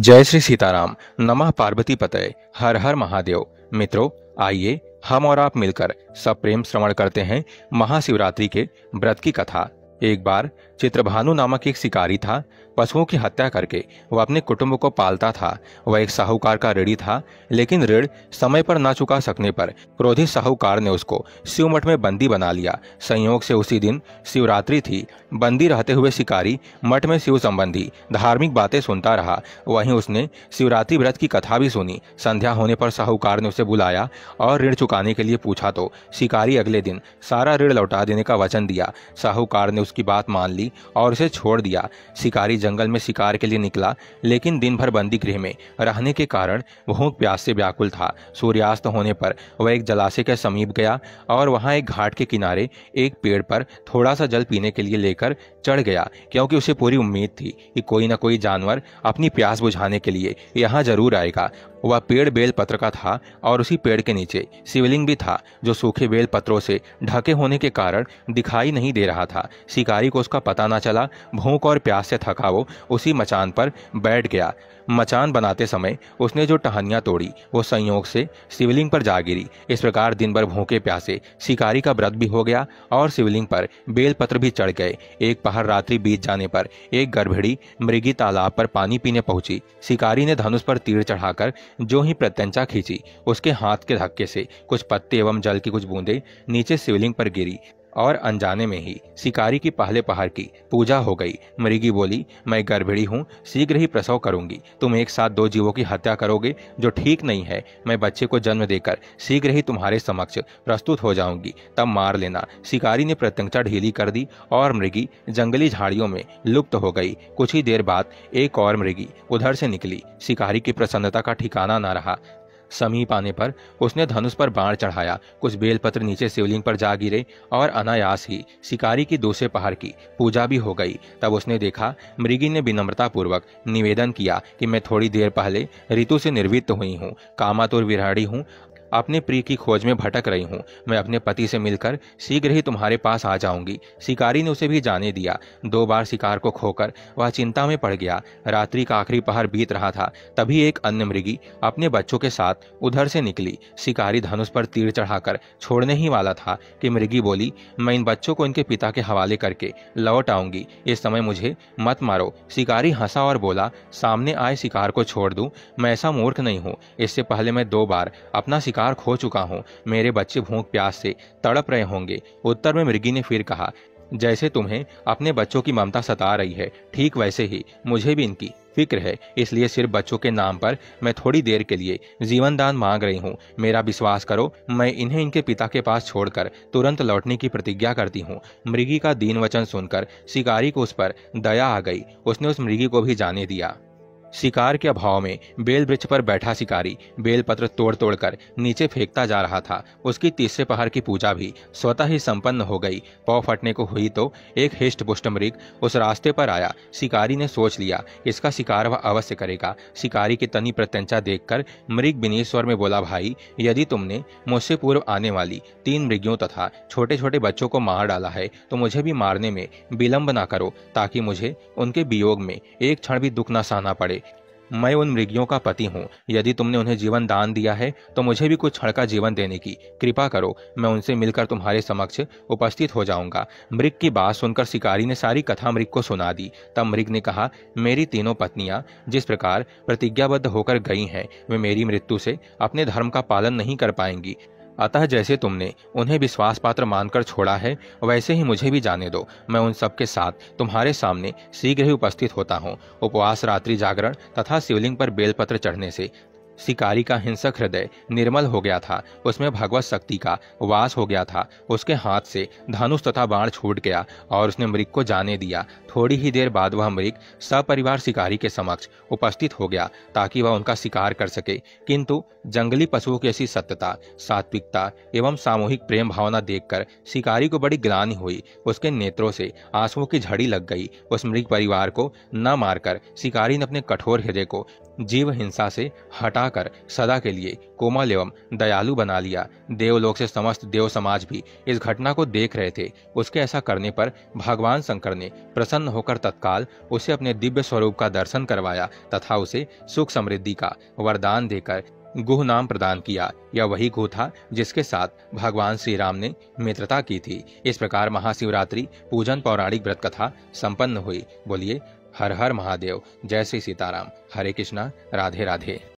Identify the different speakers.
Speaker 1: जय श्री सीताराम। नमः पार्वती पतये। हर हर महादेव। मित्रों, आइए हम और आप मिलकर सब प्रेम श्रवण करते हैं महाशिवरात्रि के व्रत की कथा। एक बार चित्रभानु नामक एक शिकारी था। पशुओं की हत्या करके वह अपने कुटुंब को पालता था। वह एक साहूकार का ऋणी था, लेकिन ऋण समय पर न चुका सकने पर क्रोधित साहूकार ने उसको शिव मठ में बंदी बना लिया। संयोग से उसी दिन शिवरात्रि थी। बंदी रहते हुए शिकारी मठ में शिव संबंधी धार्मिक बातें सुनता रहा। वहीं उसने शिवरात्रि व्रत की कथा भी सुनी। संध्या होने पर साहूकार ने उसे बुलाया और ऋण चुकाने के लिए पूछा तो शिकारी अगले दिन सारा ऋण लौटा देने का वचन दिया। साहूकार ने उसकी बात मान ली और उसे छोड़ दिया। शिकारी जंगल में शिकार के लिए निकला, लेकिन दिन भर बंदी गृह में रहने के कारण भूख प्यास से व्याकुल था। सूर्यास्त होने पर वह एक जलाशय के समीप गया और वहां एक घाट के किनारे एक पेड़ पर थोड़ा सा जल पीने के लिए लेकर चढ़ गया, क्योंकि उसे पूरी उम्मीद थी कि कोई न कोई जानवर अपनी प्यास बुझाने के लिए यहाँ जरूर आएगा। वह पेड़ बेल पत्र का था और उसी पेड़ के नीचे शिवलिंग भी था, जो सूखे बेल पत्रों से ढके होने के कारण दिखाई नहीं दे रहा था। शिकारी को उसका पता न चला। भूख और प्यास से थका वो उसी मचान पर बैठ गया। मचान बनाते समय उसने जो टहनियां तोड़ी वो संयोग से शिवलिंग पर जा गिरी। इस प्रकार दिन भर भूखे प्यासे शिकारी का व्रत भी हो गया और शिवलिंग पर बेलपत्र भी चढ़ गए। एक पहर रात्रि बीत जाने पर एक गर्भिणी मृगी तालाब पर पानी पीने पहुंची। शिकारी ने धनुष पर तीर चढ़ाकर जो ही प्रत्यंचा खींची, उसके हाथ के धक्के से कुछ पत्ते एवं जल की कुछ बूंदें नीचे शिवलिंग पर गिरी और अनजाने में ही शिकारी की पहले पहर की पूजा हो गई। मृगी बोली, मैं गर्भिणी हूँ, शीघ्र ही प्रसव करूंगी। तुम एक साथ दो जीवों की हत्या करोगे, जो ठीक नहीं है। मैं बच्चे को जन्म देकर शीघ्र ही तुम्हारे समक्ष प्रस्तुत हो जाऊंगी, तब मार लेना। शिकारी ने प्रत्यंचा ढीली कर दी और मृगी जंगली झाड़ियों में लुप्त हो गई। कुछ ही देर बाद एक और मृगी उधर से निकली। शिकारी की प्रसन्नता का ठिकाना न रहा। समीप आने पर उसने धनुष पर बाण चढ़ाया। कुछ बेलपत्र नीचे शिवलिंग पर जा गिरे और अनायास ही शिकारी की दूसरे पहर की पूजा भी हो गई। तब उसने देखा, मृगी ने विनम्रता पूर्वक निवेदन किया कि मैं थोड़ी देर पहले ऋतु से निर्वृत्त हुई हूँ, कामातुर विरहणी हूँ, अपने प्रिय की खोज में भटक रही हूँ। मैं अपने पति से मिलकर शीघ्र ही तुम्हारे पास आ जाऊंगी। शिकारी ने उसे भी जाने दिया। 2 बार शिकार को खोकर वह चिंता में पड़ गया। रात्रि का आखिरी पहर बीत रहा था, तभी एक अन्य मृगी अपने बच्चों के साथ उधर से निकली। शिकारी धनुष पर तीर चढ़ाकर छोड़ने ही वाला था कि मृगी बोली, मैं इन बच्चों को इनके पिता के हवाले करके लौट आऊंगी, इस समय मुझे मत मारो। शिकारी हंसा और बोला, सामने आए शिकार को छोड़ दूं? मैं ऐसा मूर्ख नहीं हूँ। इससे पहले मैं 2 बार अपना शिकार खो चुका हूं। मेरे बच्चे भूख प्यास से तड़प रहे होंगे। उत्तर में मृगी ने फिर कहा, जैसे तुम्हें अपने बच्चों की ममता सता रही है, ठीक वैसे ही मुझे भी इनकी फिक्र है। इसलिए सिर्फ बच्चों के नाम पर मैं थोड़ी देर के लिए जीवन दान मांग रही हूँ। मेरा विश्वास करो, मैं इन्हें इनके पिता के पास छोड़कर तुरंत लौटने की प्रतिज्ञा करती हूँ। मृगी का दीन वचन सुनकर शिकारी को उस पर दया आ गई। उसने उस मृगी को भी जाने दिया। शिकार के अभाव में बेल वृक्ष पर बैठा शिकारी बेलपत्र तोड़ तोड़कर नीचे फेंकता जा रहा था। उसकी तीसरे पहर की पूजा भी स्वतः ही संपन्न हो गई। पौ फटने को हुई तो एक हिष्ट पुष्ट मृग उस रास्ते पर आया। शिकारी ने सोच लिया, इसका शिकार वह अवश्य करेगा। शिकारी की तनी प्रत्यंचा देखकर मृग विनीत स्वर में बोला, भाई, यदि तुमने मुझसे पूर्व आने वाली 3 मृगियों तथा छोटे छोटे बच्चों को मार डाला है, तो मुझे भी मारने में विलंब न करो, ताकि मुझे उनके वियोग में एक क्षण भी दुख न सहना पड़े। मैं उन मृगियों का पति हूँ। यदि तुमने उन्हें जीवन दान दिया है, तो मुझे भी कुछ क्षण का जीवन देने की कृपा करो। मैं उनसे मिलकर तुम्हारे समक्ष उपस्थित हो जाऊंगा। मृग की बात सुनकर शिकारी ने सारी कथा मृग को सुना दी। तब मृग ने कहा, मेरी तीनों पत्नियां जिस प्रकार प्रतिज्ञाबद्ध होकर गई हैं, वे मेरी मृत्यु से अपने धर्म का पालन नहीं कर पाएंगी। अतः जैसे तुमने उन्हें विश्वास पात्र मानकर छोड़ा है, वैसे ही मुझे भी जाने दो। मैं उन सबके साथ तुम्हारे सामने शीघ्र ही उपस्थित होता हूँ। उपवास, रात्रि जागरण तथा शिवलिंग पर बेलपत्र चढ़ने से शिकारी का हिंसक हृदय निर्मल हो गया था। उसमें भगवत शक्ति का वास हो गया था। उसके हाथ से धनुष तथा बाण छूट गया और उसने मृग को जाने दिया। थोड़ी ही देर बाद वह मृग सपरिवार शिकारी के समक्ष उपस्थित हो गया, ताकि वह उनका शिकार कर सके। किंतु जंगली पशुओं की ऐसी सत्यता, सात्विकता एवं सामूहिक प्रेम भावना देखकर शिकारी को बड़ी ग्लानि हुई। उसके नेत्रों से आंसुओं की झड़ी लग गई। उस मृग परिवार को न मारकर शिकारी ने अपने कठोर हृदय को जीव हिंसा से हटा मिटाकर सदा के लिए कोमल एवं दयालु बना लिया। देवलोक से समस्त देव समाज भी इस घटना को देख रहे थे। उसके ऐसा करने पर भगवान शंकर ने प्रसन्न होकर तत्काल उसे अपने दिव्य स्वरूप का दर्शन करवाया तथा उसे सुख समृद्धि का वरदान देकर गुह नाम प्रदान किया। यह वही गुह था जिसके साथ भगवान श्री राम ने मित्रता की थी। इस प्रकार महाशिवरात्रि पूजन पौराणिक व्रत कथा संपन्न हुई। बोलिए हर हर महादेव। जय श्री सीताराम। हरे कृष्णा। राधे राधे।